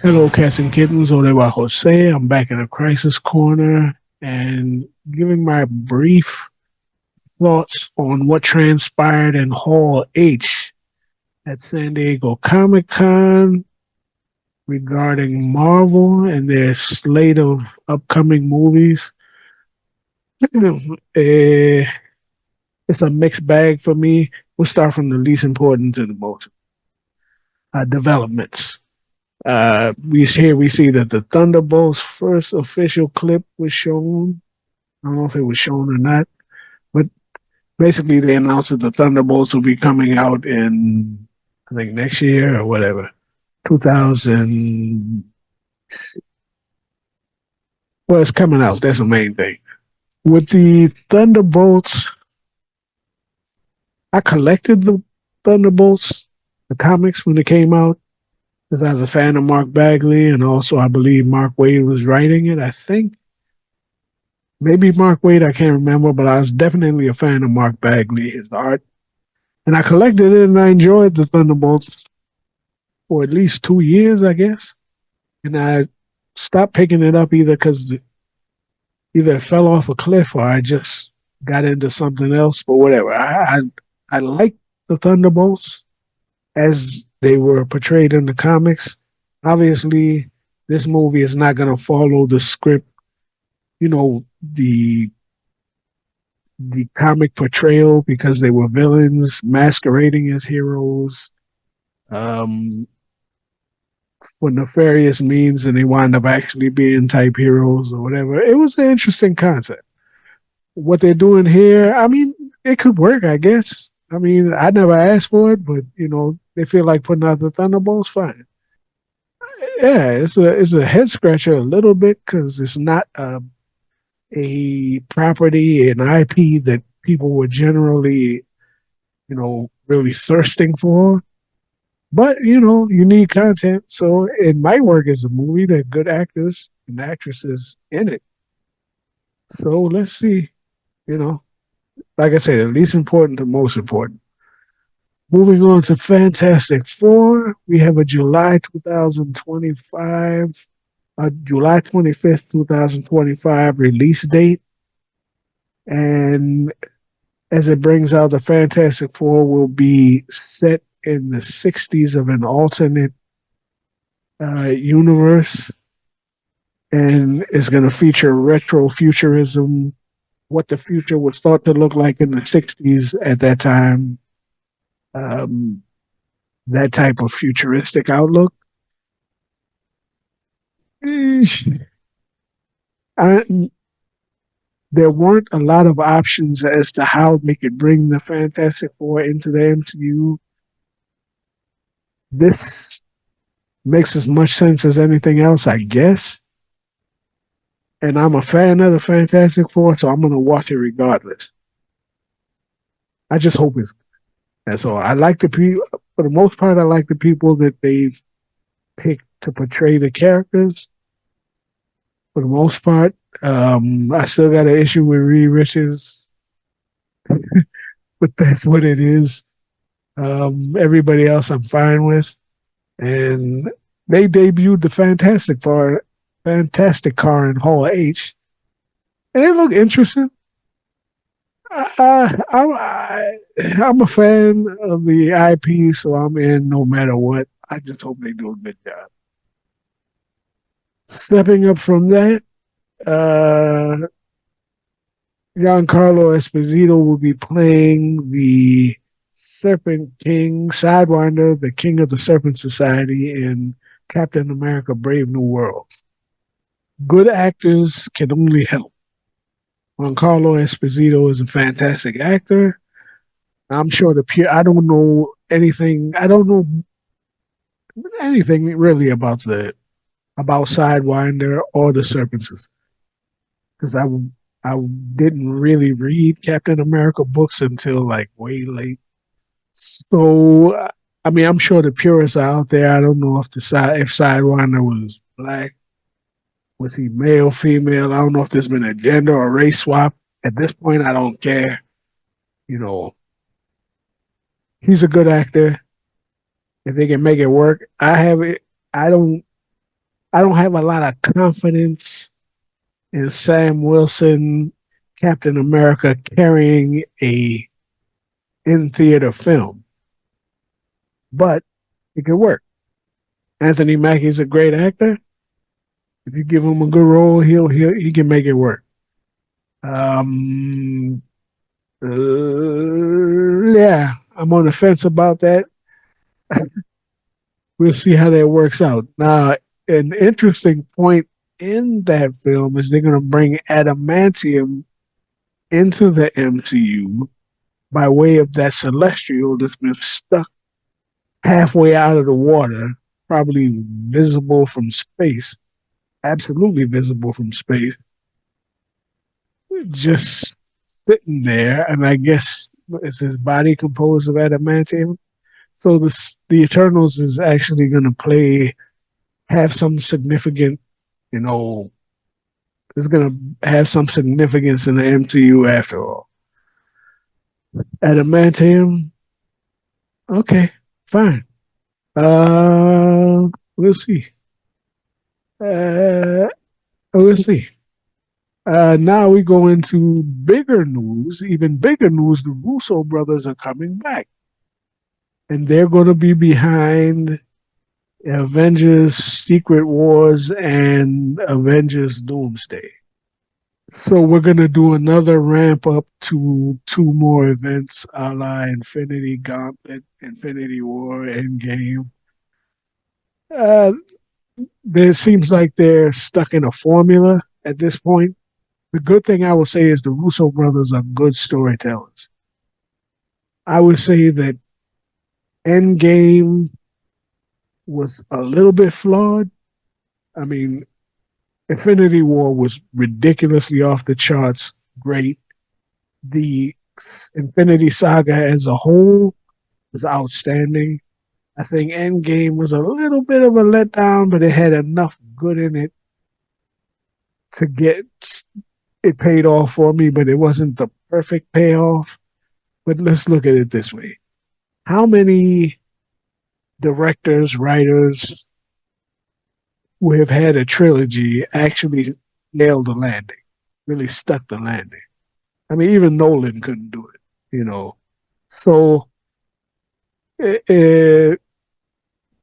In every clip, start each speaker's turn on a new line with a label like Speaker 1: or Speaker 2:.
Speaker 1: Hello, cats and kittens. Olewa Jose. I'm back in a crisis corner and giving my brief thoughts on what transpired in Hall H at San Diego Comic Con regarding Marvel and their slate of upcoming movies. Eh, it's a mixed bag for me. We'll start from the least important to the most developments. We see that the Thunderbolts' first official clip was shown. I don't know if it was shown or not, but basically they announced that the Thunderbolts will be coming out in I think next year or whatever, 2000. Well, it's coming out. That's the main thing. With the Thunderbolts, I collected the Thunderbolts, the comics when they came out, because I was a fan of Mark Bagley, and also I believe Mark Waid was writing it. I think maybe Mark Waid, I can't remember, but I was definitely a fan of Mark Bagley, his art. And I collected it and I enjoyed the Thunderbolts for at least 2 years, I guess. And I stopped picking it up either it fell off a cliff or I just got into something else, but whatever. I like the Thunderbolts as they were portrayed in the comics. Obviously, this movie is not going to follow the script, you know, the comic portrayal because they were villains masquerading as heroes um, for nefarious means, and they wind up actually being type heroes or whatever. It was an interesting concept. What they're doing here, I mean, it could work, I guess. I mean, I never asked for it, but they feel like putting out the Thunderbolts. Fine. Yeah, it's a head scratcher a little bit because it's not a property, an IP that people were generally, really thirsting for. But you need content, so it might work as a movie. There are good actors and actresses in it. So let's see. You know, like I said, the least important to most important. Moving on to Fantastic Four, we have a July 2025, July 25th, 2025 release date. And as it brings out, the Fantastic Four will be set in the 60s of an alternate universe, and it's going to feature retro futurism, what the future was thought to look like in the 60s at that time, um, that type of futuristic outlook. I, there weren't a lot of options as to how they could bring the Fantastic Four into the MCU. This makes as much sense as anything else, I guess. And I'm a fan of the Fantastic Four, so I'm going to watch it regardless. I just hope it's that's all. I like the people for the most part. I like the people that they've picked to portray the characters. For the most part, I still got an issue with Reed Richards, but that's what it is. Everybody else, I'm fine with, and they debuted the Fantastic Car in Hall H, and it looked interesting. I'm a fan of the IP, so I'm in no matter what. I just hope they do a good job. Stepping up from that, uh, Giancarlo Esposito will be playing the Serpent King, Sidewinder, the King of the Serpent Society in Captain America Brave New World. Good actors can only help. Giancarlo Esposito is a fantastic actor. I'm sure I don't know anything. I don't know anything really about Sidewinder or the Serpents because I didn't really read Captain America books until like way late. So I mean, I'm sure the purists are out there. I don't know if Sidewinder was black, was he male, female. I don't know if there's been a gender or race swap. At this point, I don't care. You know, he's a good actor. If they can make it work, I have it. I don't. I don't have a lot of confidence in Sam Wilson, Captain America, carrying a in theater film, but it could work. Anthony Mackie's a great actor. If you give him a good role, he can make it work. Um, yeah, I'm on the fence about that. We'll see how that works out. Now, an interesting point in that film is they're going to bring adamantium into the MCU by way of that celestial that's been stuck halfway out of the water, probably visible from space, absolutely visible from space, just sitting there. And I guess is his body composed of adamantium? So the Eternals is actually going to have some significant, you know, it's going to have some significance in the MCU after all. Adamantium, okay, fine. We'll see. Uh, we'll see. Now we go into bigger news. Even bigger news: the Russo brothers are coming back, and they're going to be behind Avengers: Secret Wars and Avengers: Doomsday. So we're gonna do another ramp up to two more events, a la Infinity Gauntlet, Infinity War, Endgame. Uh, there seems like they're stuck in a formula at this point. The good thing I will say is the Russo brothers are good storytellers. I would say that Endgame was a little bit flawed. I mean, Infinity War was ridiculously off the charts great. The Infinity Saga as a whole was outstanding. I think Endgame was a little bit of a letdown, but it had enough good in it to get it paid off for me, but it wasn't the perfect payoff. But let's look at it this way. How many directors, writers who have had a trilogy actually nailed the landing, really stuck the landing? I mean, even Nolan couldn't do it, you know. So, it,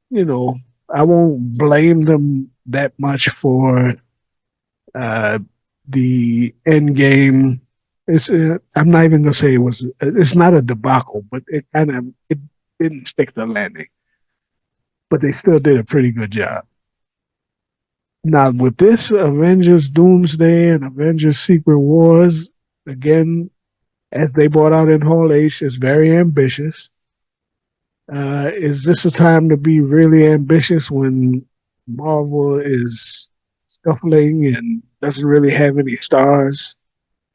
Speaker 1: you know, I won't blame them that much for uh, the end game. I'm not even gonna say it was. It's not a debacle, but it didn't stick the landing. But they still did a pretty good job. Now with this Avengers Doomsday and Avengers Secret Wars, again, as they brought out in Hall H, is very ambitious. Is this a time to be really ambitious when Marvel is scuffling and doesn't really have any stars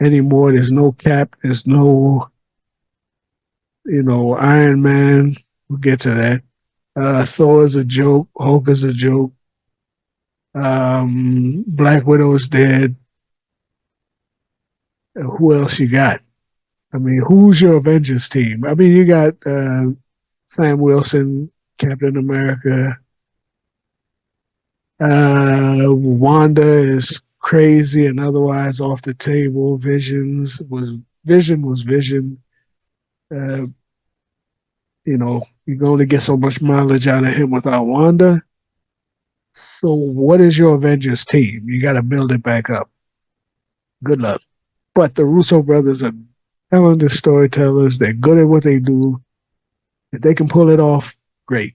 Speaker 1: anymore? There's no Cap, there's no, Iron Man. We'll get to that. Thor is a joke, Hulk is a joke. Black Widow is dead. Who else you got? I mean, who's your Avengers team? I mean, you got Sam Wilson, Captain America. Wanda is crazy and otherwise off the table. Vision was Vision. Uh, you can only get so much mileage out of him without Wanda. So, what is your Avengers team? You got to build it back up. Good luck. But the Russo brothers are talented storytellers. They're good at what they do. If they can pull it off, great.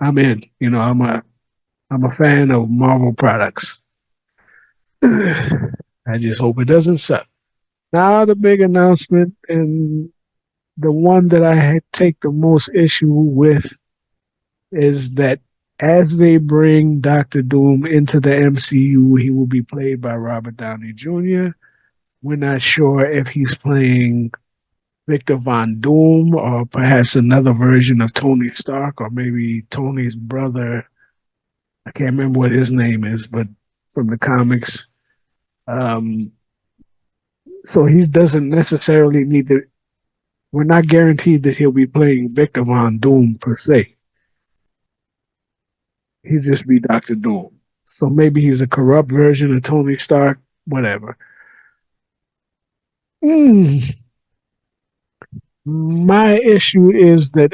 Speaker 1: I'm in. I'm a fan of Marvel products. I just hope it doesn't suck. Now the big announcement, and the one that I take the most issue with, is that as they bring Doctor Doom into the MCU, he will be played by Robert Downey Jr. We're not sure if he's playing Victor Von Doom or perhaps another version of Tony Stark or maybe Tony's brother. I can't remember what his name is, but from the comics. Um, so he doesn't necessarily need to. We're not guaranteed that he'll be playing Victor Von Doom per se. He'd just be Doctor Doom. So maybe he's a corrupt version of Tony Stark, whatever. Mm. My issue is that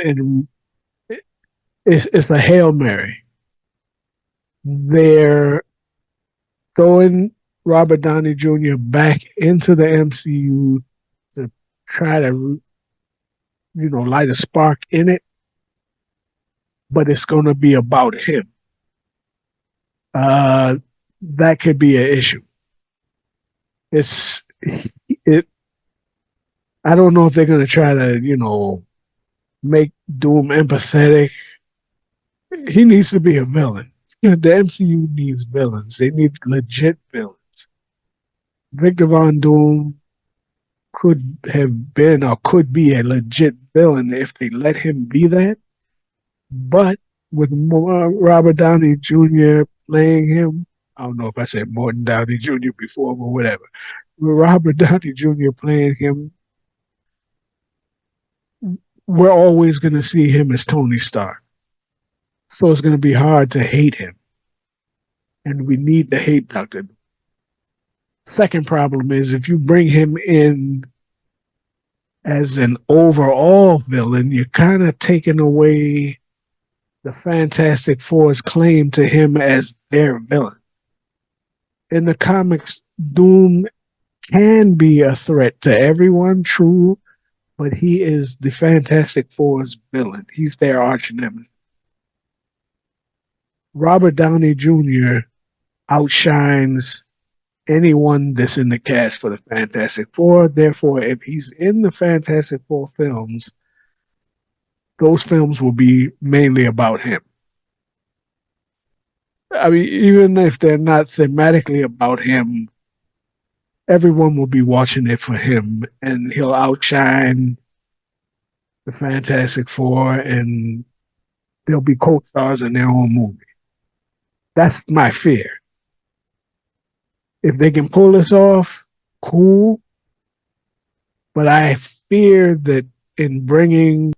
Speaker 1: it's a Hail Mary. They're throwing Robert Downey Jr. back into the MCU to try to, light a spark in it, but it's going to be about him. Uh, that could be an issue. It's it. I don't know if they're going to try to, make Doom empathetic. He needs to be a villain. The MCU needs villains. They need legit villains. Victor Von Doom could have been or could be a legit villain if they let him be that. But with Robert Downey Jr. playing him, I don't know if I said Morton Downey Jr. before, but whatever. With Robert Downey Jr. playing him, we're always going to see him as Tony Stark. So it's going to be hard to hate him. And we need to hate Dr. Second problem is if you bring him in as an overall villain, you're kind of taking away the Fantastic Four's claim to him as their villain. In the comics, Doom can be a threat to everyone, true, but he is the Fantastic Four's villain. He's their arch nemesis. Robert Downey Jr. outshines anyone that's in the cast for the Fantastic Four. Therefore, if he's in the Fantastic Four films, those films will be mainly about him. I mean, even if they're not thematically about him, everyone will be watching it for him, and he'll outshine the Fantastic Four, and they'll be co-stars in their own movie. That's my fear. If they can pull this off, cool. But I fear that in bringing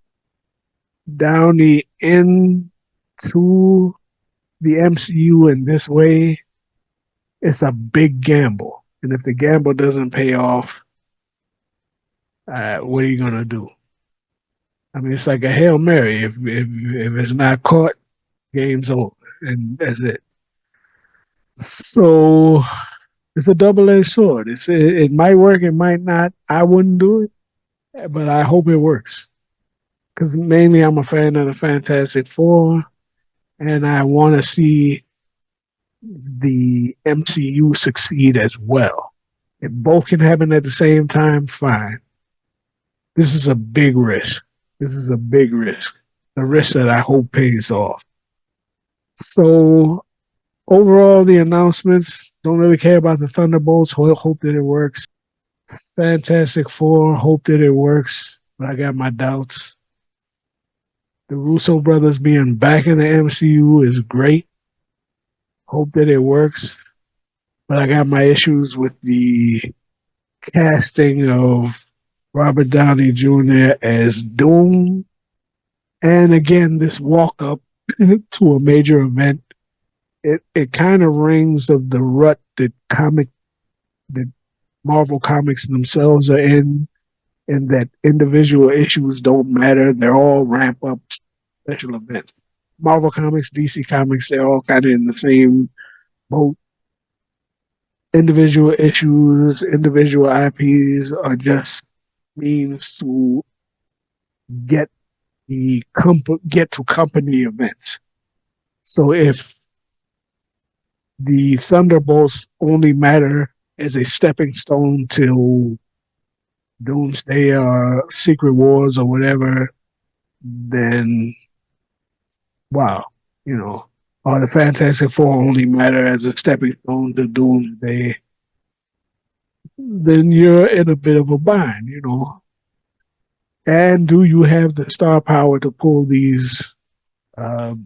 Speaker 1: Downey into the MCU in this way, it's a big gamble. And if the gamble doesn't pay off, what are you going to do? I mean, it's like a Hail Mary. If it's not caught, game's over. And that's it. So it's a double-edged sword. It might work, it might not. I wouldn't do it, but I hope it works. Because mainly I'm a fan of the Fantastic Four, and I want to see the MCU succeed as well. If both can happen at the same time, fine. This is a big risk. This is a big risk. A risk that I hope pays off. So overall, the announcements, don't really care about the Thunderbolts. Hope that it works. Fantastic Four, hope that it works, but I got my doubts. The Russo brothers being back in the MCU is great. Hope that it works, but I got my issues with the casting of Robert Downey Jr. as Doom. And again, this walk up to a major event, it kind of rings of the rut that Marvel Comics themselves are in, and that individual issues don't matter. They're all ramp up special events. Marvel Comics, DC Comics, they're all kind of in the same boat. Individual issues, individual IPs are just means to get get to company events. So if the Thunderbolts only matter as a stepping stone till Doomsday or Secret Wars or whatever, then wow, or the Fantastic Four only matter as a stepping stone to Doomsday, then you're in a bit of a bind. And do you have the star power to pull these, to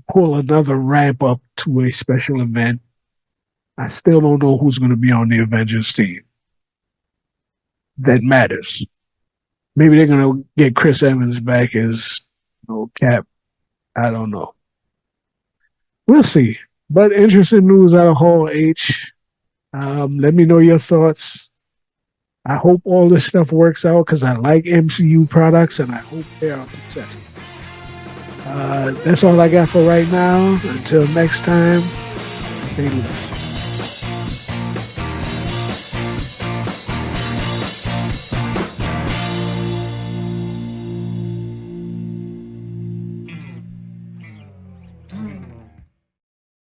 Speaker 1: pull another ramp up to a special event? I still don't know who's going to be on the Avengers team. That matters. Maybe they're going to get Chris Evans back as Cap. I don't know. we'll see. But interesting news out of Hall H. Let me know your thoughts. I hope all this stuff works out because I like MCU products and I hope they are successful. That's all I got for right now. Until next time, stay loose.